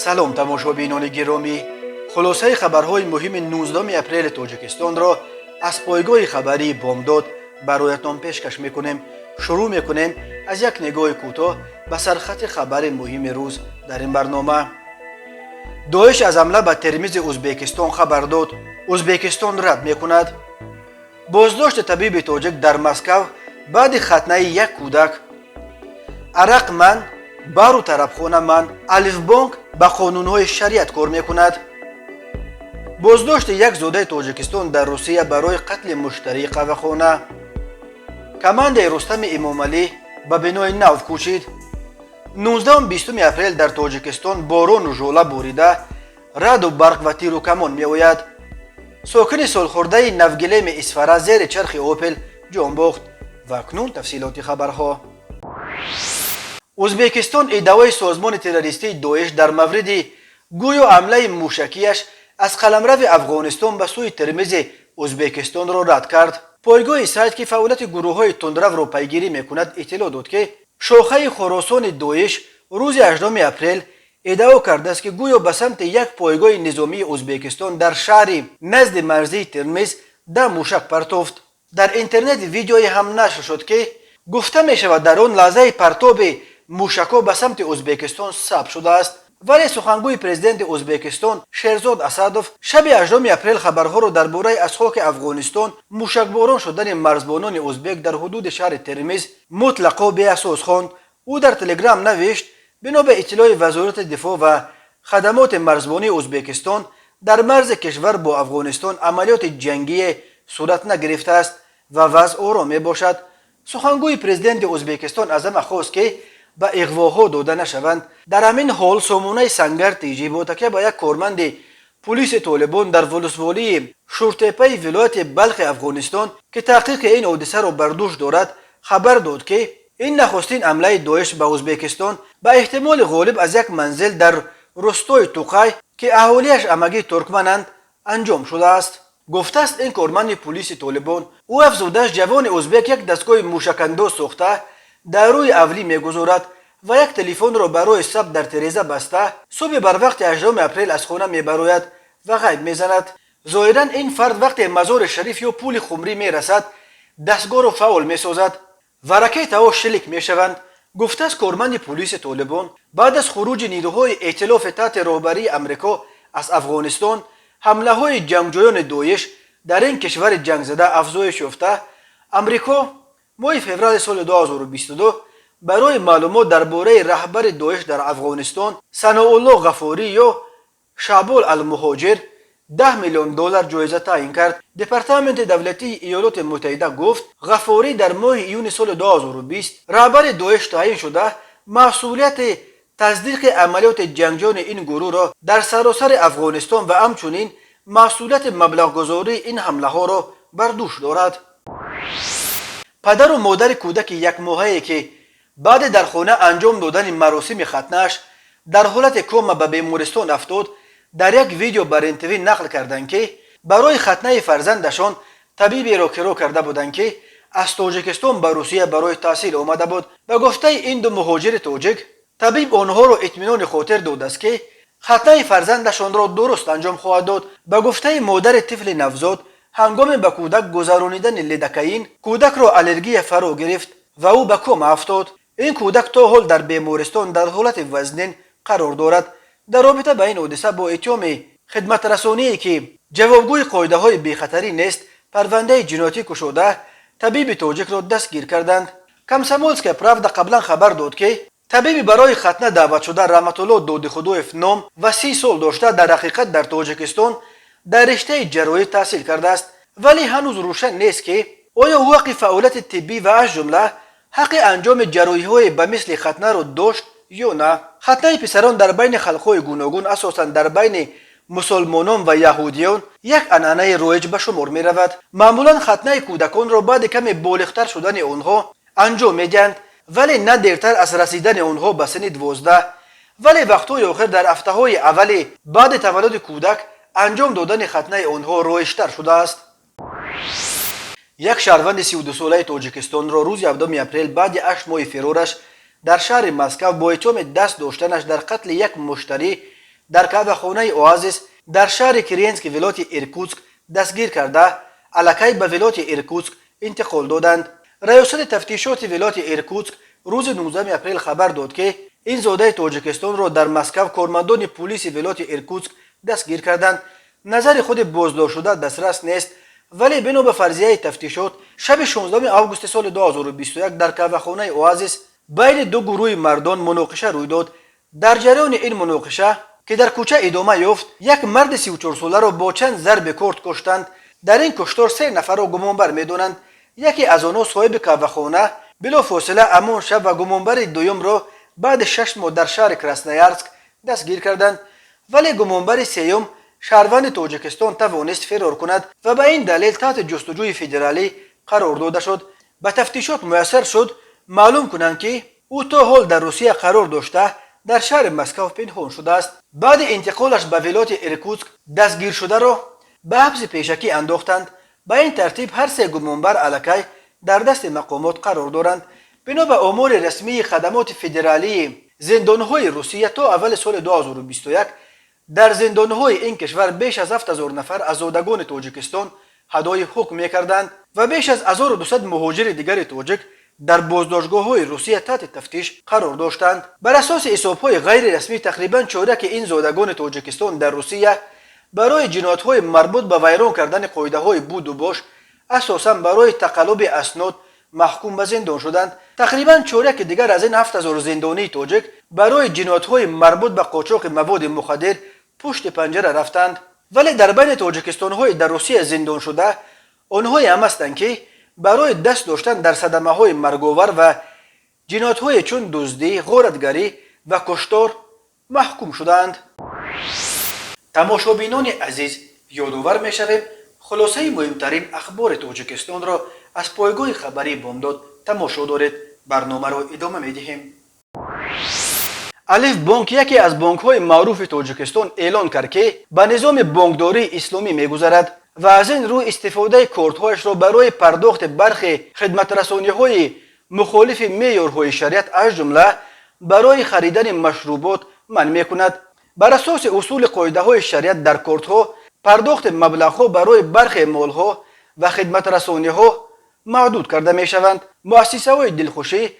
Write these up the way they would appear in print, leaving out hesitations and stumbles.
салом тамошобинони гиромӣ, хулосаи хабарҳои муҳими 19 апрели тоҷикистонро аз пойгоҳи хабарии бомдод бароятон пешкаш мекунем. шурӯъ мекунем аз як нигоҳи кӯтоҳ ба сархати хабари муҳими рӯз дар ин барнома. доиш аз ҳамла ба термизи ӯзбекистон хабар дод. ӯзбекистон рад мекунад. боздошти табиби тоҷик дар Москав баъди хатнаи як кӯдак. арақ ман, бару тарабхона ман, алифбонк ба қонунҳои шариат кор мекунад. боздошти як зодаи тоҷикистон дар Русия барои қатли муштарии қаҳвахона. командаи Рустами Эмомалӣ ба бинои нав кӯчид. 19-20 апрел дар Тоҷикистон борону жола борида, раду барқ ва тиру камон меояд. сокини солхӯрдаи Навгилеми Исфара зери чархи Опел ҷон бохт. ва акнун тафсилоти хабарҳо. ӯзбекистон иддаои созмони террористии доиш дар мавриди гӯё ҳамлаи мушакиаш аз қаламрави Афғонистон ба сӯи термизи ӯзбекистонро рад кард. пойгоҳи сайт ки фаъолияти гурӯҳҳои тундравро пайгирӣ мекунад иттилоъ дод ки шохаи хоросони доиш рӯзи 18 апрел иддао кардааст ки гӯё ба самти як пойгоҳи низомии ӯзбекистон дар шаҳри назди марзии Термиз да мушак партофт. дар интернет видеое ҳам нашр шуд ки гуфта мешавад дар он лаҳзаи партоби мушакҳо ба самти ӯзбекистон сабт шудааст. вале сухангӯи президенти ӯзбекистон Шерзод Асадов шаби 18 апрел хабарҳоро дар бораи аз хоки Афғонистон мушакборон шудани марзбонони ӯзбек дар ҳудуди шаҳри Термиз мутлақо беасос хонд. ӯ дар телеграм навишт: бино ба иттилои вазорати дифоъ ва хадамоти марзбонии ӯзбекистон дар марзи кишвар бо Афғонистон амалиёти ҷангие сурат нагирифтааст ва вазъ ором мебошад. сухангӯи президенти ӯзбекистон аз ҳама хост ки ба иғвоҳо дода нашаванд. дар ҳамин ҳол сомонаи Сангар Тиҷиботака ба як корманди пулиси Толибон дар вулусволии Шуртепаи вилояти Балхи Афғонистон ки таҳқиқи ин ҳодисаро бар дӯш дорад хабар дод ки ин нахустин ҳамлаи доиш ба Ӯзбекистон ба эҳтимоли ғолиб аз як манзил дар рустои Туқай ки аҳолияш амагии туркмананд анҷом шудааст. гуфтааст ин корманди пулиси Толибон. ӯ афзудааст ҷавони ӯзбек як дастгоҳи мушакандоз сохта дар рӯи авлӣ мегузорад ва як телефонро барои сабт дар тиреза баста субҳи барвақти 18 апрел аз хона мебарояд ва ғайб мезанад. зоҳиран ин фард вақте мазори шариф ё пули хумрӣ мерасад дастгоҳро фаъол месозад ва ракетаҳо шилик мешаванд. гуфтааст корманди пулиси Толибон баъд аз хуруҷи нирӯҳои эътилофи таҳти роҳбарии Амрико аз Афғонистон ҳамлаҳои ҷангҷӯёни доиш дар ин кишвари ҷангзада афзоиш ёфта, Амрико моҳи феврали соли 2022 барои маълумот дар бораи раҳбари доиш дар Афғонистон Саноулло Ғафорӣ ё Шаъбол Ал-Муҳоҷир $10 миллион ҷоиза таъин кард. департаменти давлатии Иёлоти Муттаҳида гуфт Ғафорӣ дар моҳи июни соли 2020 раҳбари доиш таъин шуда масъулияти таздиқи амалиёти ҷангҷӯёни ин гурӯҳро дар саросари Афғонистон ва ҳамчунин масъулияти маблағгузории ин ҳамлаҳоро бар дӯш дорад. падару модари кӯдаки якмоҳае ки баъди дар хона анҷом додани маросими хатнааш дар ҳолати кома ба бемористон афтод, дар як видео бар НТВ нақл карданд ки барои хатнаи фарзандашон табиберо киро карда буданд ки аз Тоҷикистон ба Русия барои таҳсил омада буд. ба гуфтаи ин ду муҳоҷири тоҷик, табиб онҳоро иттиминони хотир додааст ки хатнаи фарзандашонро дуруст анҷом хоҳад дод. ба гуфтаи модари тифли навзод, ҳангоми ба кӯдак гузаронидани лидокаин, кӯдакро аллергия фаро гирифт ва ӯ ба кома афтод. ин кӯдак то ҳол дар бемористон дар ҳолати вазнин қарор дорад. дар робита ба ин ҳодиса бо иттиҳоми хидматрасоние ки ҷавобгӯи қоидаҳои бехатарӣ нест, парвандаи ҷиноятӣ кушода табиби тоҷикро дастгир карданд. Комсомольская правда қаблан хабар дод ки табиби барои хатна даъватшуда Раҳматулло Додихудоев ном ва 30 сол дошта дар ҳақиқат дар Тоҷикистон дар риштаи ҷарроҳӣ таҳсил кардааст. вале ҳанӯз рӯшан нест ки оё ӯ ҳаққи фаъолияти тиббӣ ва аз ҷумла ҳаққи анҷоми ҷарроҳиҳои ба мисли хатнаро дошт ё на. хатнаи писарон дар байни халқҳои гуногун, асосан дар байни мусулмонон ва яҳудиён як анъанаи роиҷ ба шумор меравад. маъмулан хатнаи кӯдаконро баъди каме болиғтар шудани онҳо анҷом медиҳанд, вале на дертар аз расидани онҳо ба синни 12, вале вақтҳои охир дар ҳафтаҳои аввали баъди таваллуди кӯдак анҷом додани хатнаи онҳо роиҷтар шудааст. як шаҳрванди 32-солаи Тоҷикистонро рӯзи 7 апрел баъди 8 моҳи фирораш дар шаҳри Москав бо иттиҳоми даст доштанаш дар қатли як муштарӣ در کاوخانه اوازیس در شهر کرینسک ولایت ایرکوتسک دستگیر کرده الکی به ولایت ایرکوتسک انتقال دادند. رئیس تفتیشات ولایت ایرکوتسک روز 19 اپریل خبر داد که این زاده تاجیکستان را در مسکو کارمندان پلیس ولایت ایرکوتسک دستگیر کردند. نظر خود بازداشت شده دسترس نیست، ولی بنا به فرضیه تفتیشات شب 16 آگوست سال 2021 در کاوخانه اوازیس بین دو گروه مردان مناقشه روی داد. در جریان این مناقشه که در کوچه ادامه یافت، یک مرد 34 ساله را با چند ضرب کارد کشتند. در این کشتار 3 نفر را گمانبر میدانند. یکی از آنها صاحب کاوخانه بلافاصله همان شب و گمانبر دوم را بعد 6 ماه در شهر کراسنویارسک دستگیر کردند، ولی گمانبر سوم شهروند تاجیکستان توانست فرار کند و به این دلیل تحت جستجوی فدرالی قرار داده شد. به تفتیشات میسر شد معلوم کنند که او تا حال در روسیه قرار داشته در شهر مسکو پنهان شده است. بعد انتقالش به ولایت ایرکوتسک دستگیر شده را به حبس پیشکی انداختند. به این ترتیب هر 3 گمانبر الکی در دست مقامات قرار دارند. بنا به آمار رسمی خدمات فدرالی زندانهای روسیه تا اول سال 2021 در زندانهای این کشور بیش از 7000 نفر از زادگان تاجیکستان ادای حکم می‌کردند و بیش از 1200 مهاجر دیگر تاجیک در بازداشتگاه‌های روسیه تحت تفتیش قرار داشتند. بر اساس حساب‌های غیر رسمی تقریباً چهارک این زادگان تاجیکستان در روسیه برای جنایت‌های مربوط به ویران کردن قاعده‌های بود و باش، اساساً برای تقلب اسناد محکوم به زندان شدند. تقریباً چهارک دیگر از این 7000 زندانی تاجیک برای جنایت‌های مربوط به قاچاق مواد مخدر پشت پنجره رفتند. ولی در بین تاجیکستان‌های در روسیه زندان شده آنهایی هم هستند که برای دست داشتن در صدمه‌های مرگاور و جنایت‌های چون دزدی، غارتگری و کشتار محکوم شدند. تماشابینان عزیز، یادآور می‌شویم خلاصه مهمترین اخبار تاجیکستان را از پایگاه خبری بامداد تماشا دارید. برنامه را ادامه می‌دهیم. الف بانک یکی از بانک‌های معروف تاجیکستان اعلان کرد که به نظام بانکداری اسلامی می‌گذرد و از این رو استفاده کارت‌هایش را برای پرداخت برخی خدمت‌رسانی‌های مخالف معیارهای شریعت از جمله برای خریدن مشروبات منع می‌کند. بر اساس اصول قاعده‌های شریعت در کارت‌ها پرداخت مبلغ‌ها برای برخی مال‌ها و خدمت‌رسانی‌ها محدود کرده می‌شوند. مؤسسه‌های دلخوشی،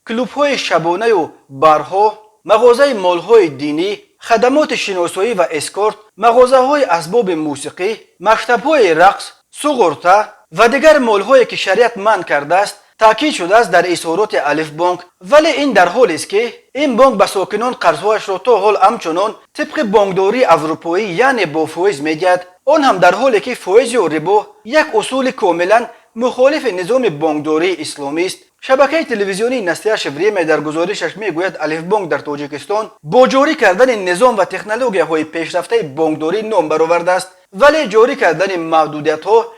کلوب‌های شبانه و بارها، مغازه مال‌های دینی، خدمات شناسایی و اسکورت، مغازه‌های اسباب موسیقی، مکتب‌های رقص، سوغورتا و دیگر مال‌هایی که شریعت منع کرده است تاکید شده است در اظهارات الف بانک. ولی این در حالی است که این بانک به ساکنان قرض‌هایش را تا حال همچنان طبق بانکداری اروپایی یعنی با فایز می‌دهد، آن هم در حالی که فایز و ربا یک اصول کاملا مخالف نظام بانکداری اسلامی است. شبکه تلویزیونی نسیه شبریه در گزارشش میگوید الف بانک در تاجیکستان با جاری کردن نظام و تکنولوژی‌های پیشرفته بانکداری نام برآورده است، ولی جاری کردن محدودیت‌ها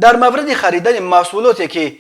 در مورد خریدن محصولاتی که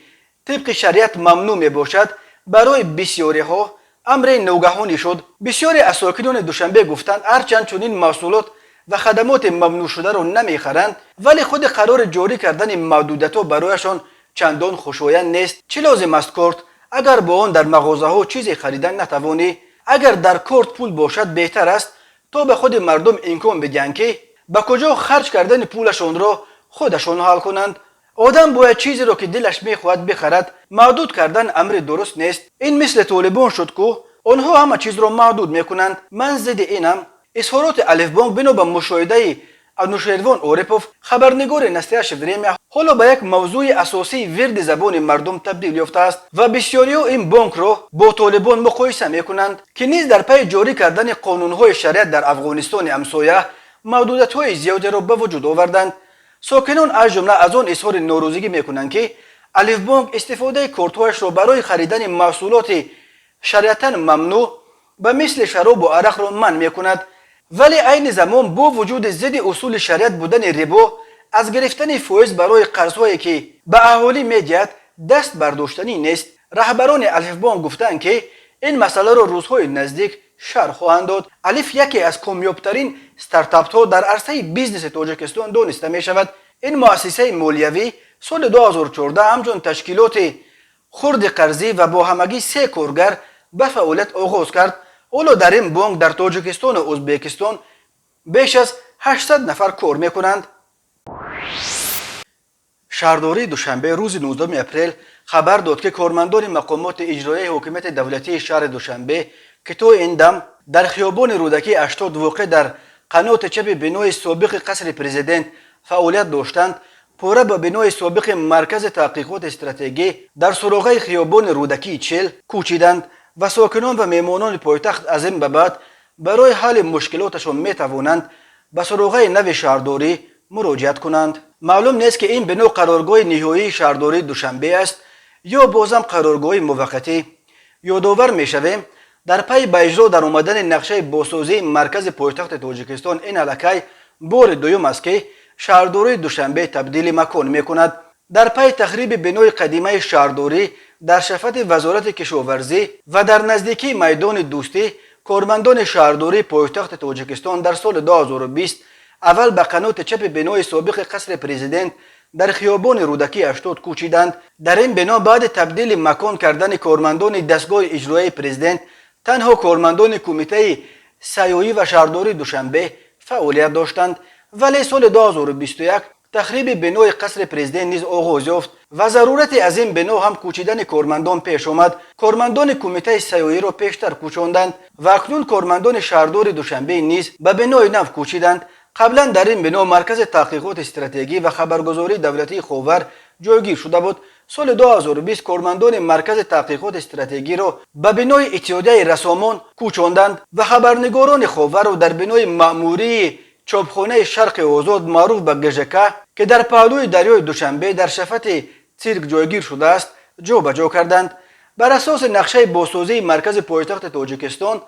طبق شریعت ممنوع می باشد برای بسیاری ها امر ناگهانی شد. بسیاری از ساکنان دوشنبه گفتند هرچند چنین محصولات و خدمات ممنوع شده را نمیخرند، ولی خود قرار جاری کردن محدودیت ها برایشان چندان خوشایند نیست. چه لازم است کارت اگر با آن در مغازه ها چیزی خریدن نتوانی؟ اگر در کارت پول باشد بهتر است تا به خود مردم امکان بدهند که به کجا خرج کردن پولشان را خودشان حل کنند. آدم باید چیزی را که دلش میخواهد بخرد. محدود کردن امر درست نیست. این مثل طالبان شد که آنها همه چیز را محدود میکنند. من ضد اینم. اظهارات الف بانک بنا به مشاهده انوشیروان عارفوف خبرنگار نسیه شبریه حالا به یک موضوع اساسی ورد زبان مردم تبدیل یافته است و بسیاری‌ها این بانک را با طالبان مقایسه میکنند که نیز در پی جاری کردن قانون‌های شریعت در افغانستان همسایه محدودیت‌های زیادی را به وجود آوردند. ساکنان از جمله از آن اظهار ناراضگی میکنند که الف بانک استفاده کارت‌هایش را برای خریدن محصولات شریعتاً ممنوع به مثل شراب و عرق را منع میکند، ولی عین زمان با وجود ضد اصول شریعت بودن ربا از گرفتن فایز برای قرض‌هایی که به اهالی میدهد دست برداشتنی نیست. رهبران الف بانک گفتند که این مسئله را روزهای نزدیک شرح خواهند داد. الف یکی از کامیاب‌ترین استارتاپ ها در عرصه بیزنس تاجیکستان دانسته می شود. این مؤسسه مالیوی سال 2014 همچون تشکیلات خرد قرضی و با همگی 3 کارگر به فعالیت آغاز کرد. حالا در این بانک در تاجیکستان و ازبکستان بیش از 800 نفر کار میکنند. شهرداری دوشنبه روز 19 اپریل خبر داد که کارمندان مقامات اجرایی حکومت دولتی شهر دوشنبه که تو این دم در خیابان رودکی 80 واقع در قنات چپ بنای سابق قصر پرزیدنت فعالیت داشتند، پوره به بنای سابق مرکز تحقیقات استراتژی در سراغه خیابان رودکی 40 کوچیدند و ساکنان و میمانان پایتخت از این به بعد برای حل مشکلاتشان می توانند به سراغه نو شهرداری مراجعت کنند. معلوم نیست که این بنا قرارگاه نهایی شهرداری دوشنبه است یا بازم قرارگاه موقتی. یادآور می شویم در پی به اجرا در آمدن نقشه بازسازی مرکز پایتخت تاجیکستان این علاقه بار دوم است که شهرداری دوشنبه تبدیل مکان می کند. در پی تخریب بنای قدیمی شهرداری در شفت وزارت کشاورزی و در نزدیکی میدان دوستی، کارمندان شهرداری پایتخت تاجیکستان در سال 2020 اول به قنات چپ بنای سابق قصر پرزیدنت در خیابان رودکی 80 کوچیدند. در این بنا بعد تبدیل مکان کردن کارمندان دستگاه اجرایی پرزیدنت، تنها کارمندان کمیته سیاسی و شهرداری دوشنبه فعالیت داشتند، ولی سال 2021 تخریب بنای قصر پرزیدنت نیز آغاز یافت و ضرورت از این بنا هم کوچیدن کارمندان پیش آمد. کارمندان کمیته سیاسی را پیشتر کوچاندند و اکنون کارمندان شهرداری دوشنبه نیز به بنای نو کوچیدند. قبلا در این بنا مرکز تحقیقات استراتژی و خبرگزاری دولتی خاور جایگیر شده بود. سال 2020 کارمندان مرکز تحقیقات استراتژی را به بنای اتحادیه رسامان کوچاندند و خبرنگاران خاور را در بنای مأموری چاپخانه شرق آزاد معروف به گژکه که در پهلوی دریای دوشنبه در شفت سیرک جایگیر شده است جا به جا کردند. بر اساس نقشه بازسازی مرکز پایتخت تاجیکستان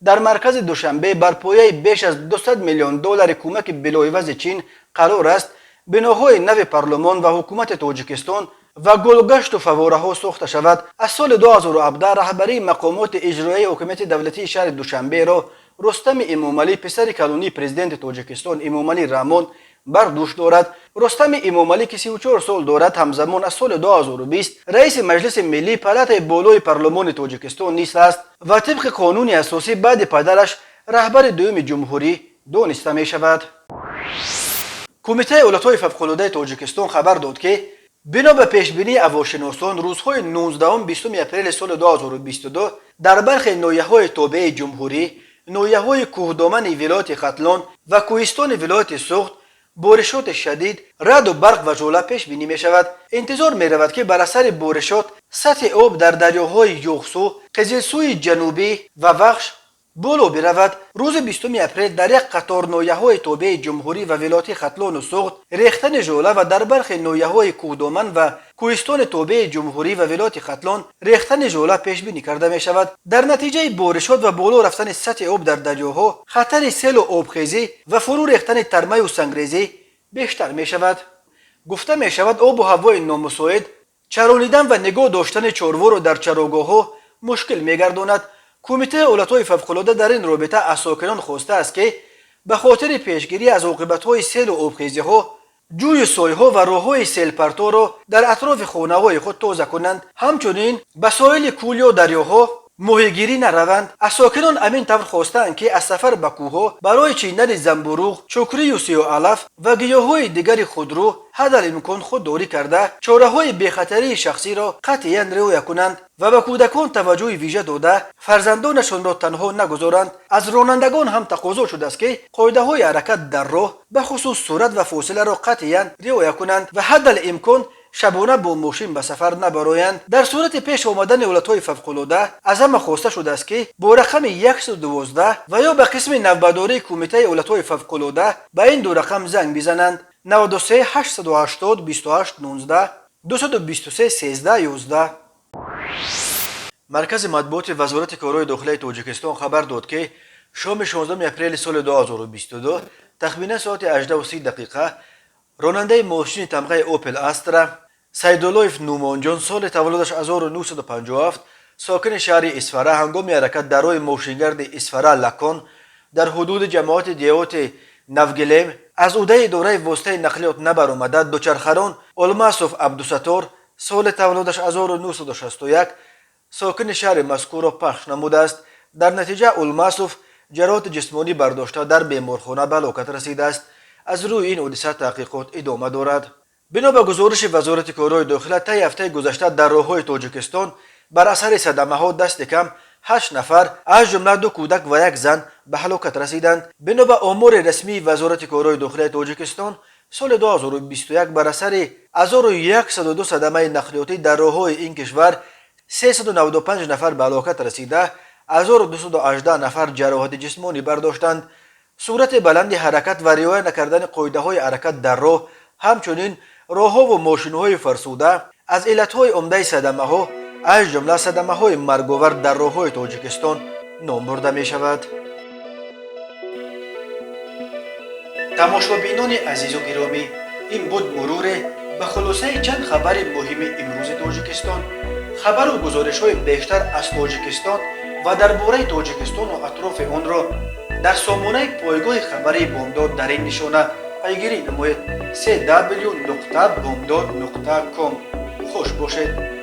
در مرکز دوشنبه بر پایه بیش از 200 میلیون دلار کمک بلاعوض چین قرار است بناهای نو پارلمان و حکومت تاجیکستان و گلگشت و فواره ها ساخته شود. از سال 2017 رهبری مقامات اجرایی حکومت دولتی شهر دوشنبه را رستم امامعلی پسر کلانی پرزیدنت تاجیکستان امامعلی رحمان بر دوش دارد. رستم امامعلی که 34 سال دارد همزمان از سال 2020 رئیس مجلس ملی پلات بالای پارلمان تاجیکستان نیست است و طبق قانون اساسی بعد پدرش رهبر دوم جمهوری دانسته می شود. کمیته ایالت‌های فوق‌العاده تاجیکستان خبر داد که بنا به پیشبینی هواشناسان روزهای 19 و 20 اپریل سال 2022 در برخی ناحیه‌های تابع جمهوری، ناحیه‌های کوهدامن ولایت ختلان و کوهستان ولایت سوخت بارشات شدید، رعد و برق و ژوله پیش بینی می شود. انتظار می رود که بر اثر بارشات سطح آب در دریاهای یوغسو، قزلسوی جنوبی و وخش بالا برود. روز 20 اپریل در یک قطار ناحیه‌های تابع جمهوری و ولایت ختلان و سوخت ریختن ژوله و در برخی ناحیه‌های کوهدامن و کوهستان تابع جمهوری و ولایت ختلان ریختن ژوله پیش بینی کرده می شود. در نتیجه بارشات و بالا رفتن سطح آب در دریاها خطر سیل و آبخیزی و فرو ریختن ترمه و سنگریزی بیشتر می شود. گفته می شود آب و هوای نامساعد چرانیدن و نگاه داشتن چاروا را در چراگاه‌ها مشکل می گرداند. کمیته ایالت‌های فوق‌العاده در این رابطه از ساکنان خواسته است که به خاطر پیشگیری از عاقبت‌های سیل و آبخیزی‌ها جوی سایه‌ها و راه‌های سیل پرتو را در اطراف خانه‌های خود تازه کنند. همچنین به ساحل کول یا دریاها ماهیگیری نروند. از ساکنان همین طور خواستند که از سفر به کوه‌ها برای چیندن زنبوروغ، چوکری و سیاه‌علف و گیاهای دیگر خودرو حداالامکان خودداری کرده چاره‌های بی‌خطری شخصی را قطعاً رعایت کنند و به کودکان توجه ویژه داده فرزندانشان را تنها نگذارند. از رانندگان هم تقاضا شده است که قاعده‌های حرکت در راه به خصوص سرعت و فاصله را قطعاً رعایت کنند و حداالامکان شبانه با ماشین به سفر نبرایند. در صورت پیش آمدن ایالت‌های فوق‌العاده از همه خواسته شده است که با رقم 112 و یا به قسم نوبرداری کمیته ایالت‌های فوق‌العاده به این دو رقم زنگ بزنند: 93 880 28 19 223 13 11. مرکز مطبوعات وزارت کارهای داخلی تاجیکستان خبر داد که شام 16 اپریل سال 2022 تخمیناً ساعت 18:30 راننده ماشین تمغه اوپل استرا سیدالایف نومانجان سال تولدش 1957 ساکن شهر اسفره هنگام حرکت در راه ماشینگرد اسفره لکان در حدود جماعت دیوت نوگلیم از عهده اداره واسطه نقلیات نبرآمده دوچرخه‌ران الماسوف عبدالستار سال تولدش 1961 ساکن شهر مذکور را پخش نموده است. در نتیجه الماسوف جراحات جسمانی برداشته در بیمارخانه به هلاکت رسیده است. از روی این حادثه تحقیقات ادامه دارد. بنا به گزارش وزارت کارهای داخله طی هفته گذشته در راههای تاجیکستان بر اثر صدمه ها دست کم 8 نفر از جمله 2 کودک و 1 زن به هلاکت رسیدند. بنا به آمار رسمی وزارت کارهای داخلی تاجیکستان سال 2021 بر اثر 1102 صدمه نقلیاتی در راههای این کشور 395 نفر به هلاکت رسیده، 1218 نفر جراحت جسمانی برداشتند. سرعت بلند حرکت و رعایت نکردن قاعده‌های حرکت در راه، همچنین راه‌ها و ماشین‌های فرسوده از علت‌های عمده صدمه‌ها از جمله صدمه‌های مرگ‌آور در راه‌های تاجیکستان نام برده می‌شود. تماشابینان عزیز و گرامی، این بود مرور به خلاصه چند خبر مهم امروز تاجیکستان. خبر و گزارش‌های بیشتر از تاجیکستان و درباره تاجیکستان و اطراف آن را در سامانه پایگاه خبری بامداد در این نشانه پیگیری نمایید: www.bomdad.com. خوش باشید.